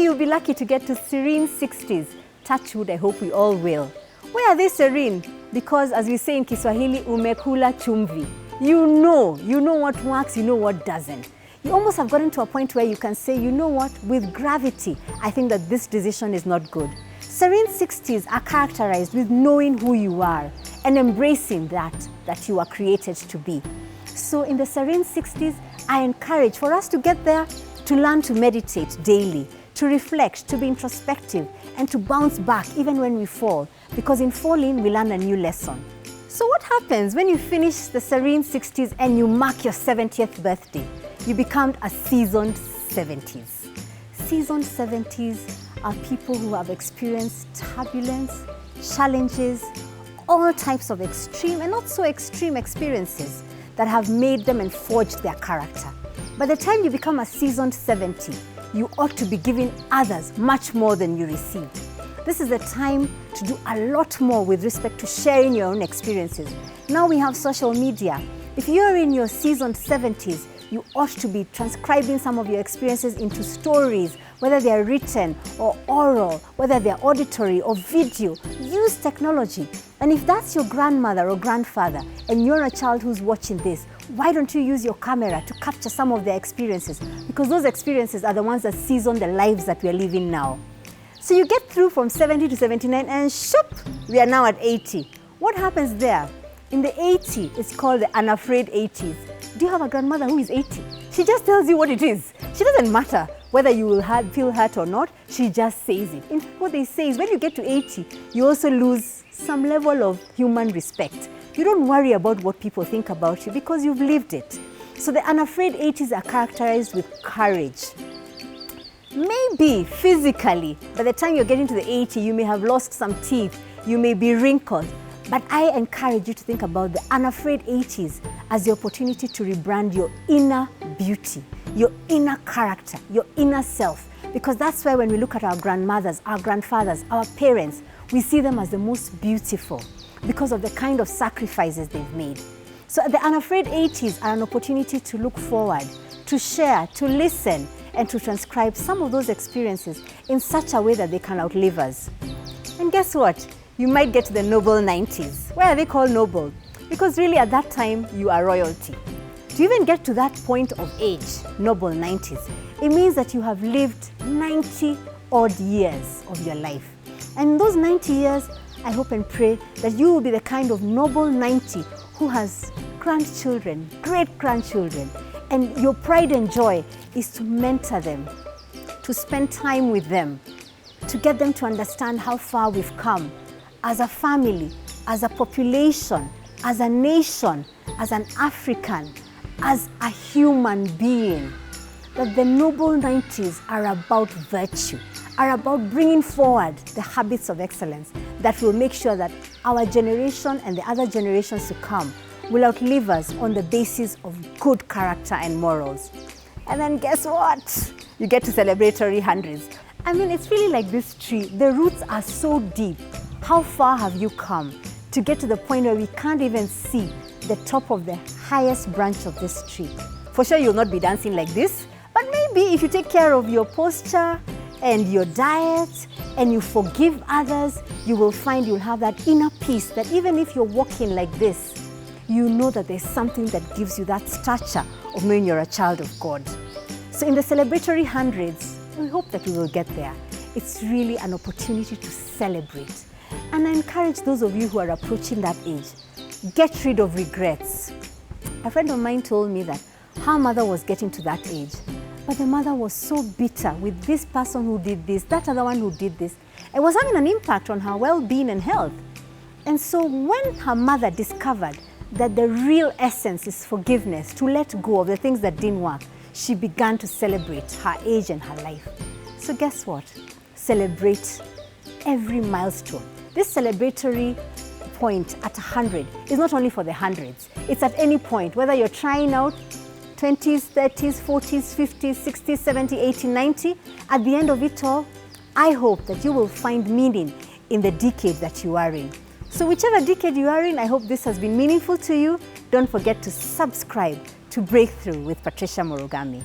you'll be lucky to get to serene 60s. Touch wood, I hope we all will. Why are they serene? Because as we say in Kiswahili, umekula chumvi. You know what works, you know what doesn't. You almost have gotten to a point where you can say, you know what, with gravity, I think that this decision is not good. Serene 60s are characterized with knowing who you are and embracing that you are created to be. So in the serene 60s, I encourage for us to get there, to learn to meditate daily, to reflect, to be introspective, and to bounce back even when we fall, because in falling, we learn a new lesson. So what happens when you finish the serene 60s and you mark your 70th birthday? You become a seasoned 70s. Seasoned 70s are people who have experienced turbulence, challenges, all types of extreme and not so extreme experiences that have made them and forged their character. By the time you become a seasoned 70, you ought to be giving others much more than you received. This is the time to do a lot more with respect to sharing your own experiences. Now we have social media. If you're in your seasoned 70s, you ought to be transcribing some of your experiences into stories, whether they're written or oral, whether they're auditory or video. Use technology. And if that's your grandmother or grandfather and you're a child who's watching this, why don't you use your camera to capture some of their experiences? Because those experiences are the ones that season the lives that we're living now. So you get through from 70 to 79 and shoop, we are now at 80. What happens there? In the 80, it's called the unafraid 80s. Do you have a grandmother who is 80? She just tells you what it is. She doesn't matter whether you will feel hurt or not, she just says it. In fact, what they say is when you get to 80, you also lose some level of human respect. You don't worry about what people think about you because you've lived it. So the unafraid 80s are characterized with courage. Maybe physically, by the time you're getting to the 80, you may have lost some teeth, you may be wrinkled, but I encourage you to think about the unafraid 80s as the opportunity to rebrand your inner beauty, your inner character, your inner self. Because that's why when we look at our grandmothers, our grandfathers, our parents, we see them as the most beautiful because of the kind of sacrifices they've made. So the unafraid 80s are an opportunity to look forward, to share, to listen, and to transcribe some of those experiences in such a way that they can outlive us. And guess what? You might get to the noble 90s. Why are they called noble? Because really at that time, you are royalty. To even get to that point of age, noble 90s, it means that you have lived 90 odd years of your life. And in those 90 years, I hope and pray that you will be the kind of noble 90 who has grandchildren, great-grandchildren, and your pride and joy is to mentor them, to spend time with them, to get them to understand how far we've come as a family, as a population, as a nation, as an African, as a human being. That the noble 90s are about virtue, are about bringing forward the habits of excellence that will make sure that our generation and the other generations to come will outlive us on the basis of good character and morals. And then guess what? You get to celebratory hundreds. I mean, it's really like this tree. The roots are so deep. How far have you come to get to the point where we can't even see the top of the highest branch of this tree? For sure, you'll not be dancing like this, but maybe if you take care of your posture and your diet and you forgive others, you will find you'll have that inner peace that even if you're walking like this, you know that there's something that gives you that stature of knowing you're a child of God. So in the celebratory hundreds, we hope that we will get there. It's really an opportunity to celebrate. And I encourage those of you who are approaching that age, get rid of regrets. A friend of mine told me that her mother was getting to that age, but the mother was so bitter with this person who did this, that other one who did this. It was having an impact on her well-being and health. And so when her mother discovered that the real essence is forgiveness, to let go of the things that didn't work, she began to celebrate her age and her life. So guess what? Celebrate every milestone. This celebratory point at 100 is not only for the hundreds. It's at any point, whether you're trying out 20s, 30s, 40s, 50s, 60s, 70s, 80s, 90s. At the end of it all, I hope that you will find meaning in the decade that you are in. So whichever decade you are in, I hope this has been meaningful to you. Don't forget to subscribe to Breakthrough with Patricia Morogami.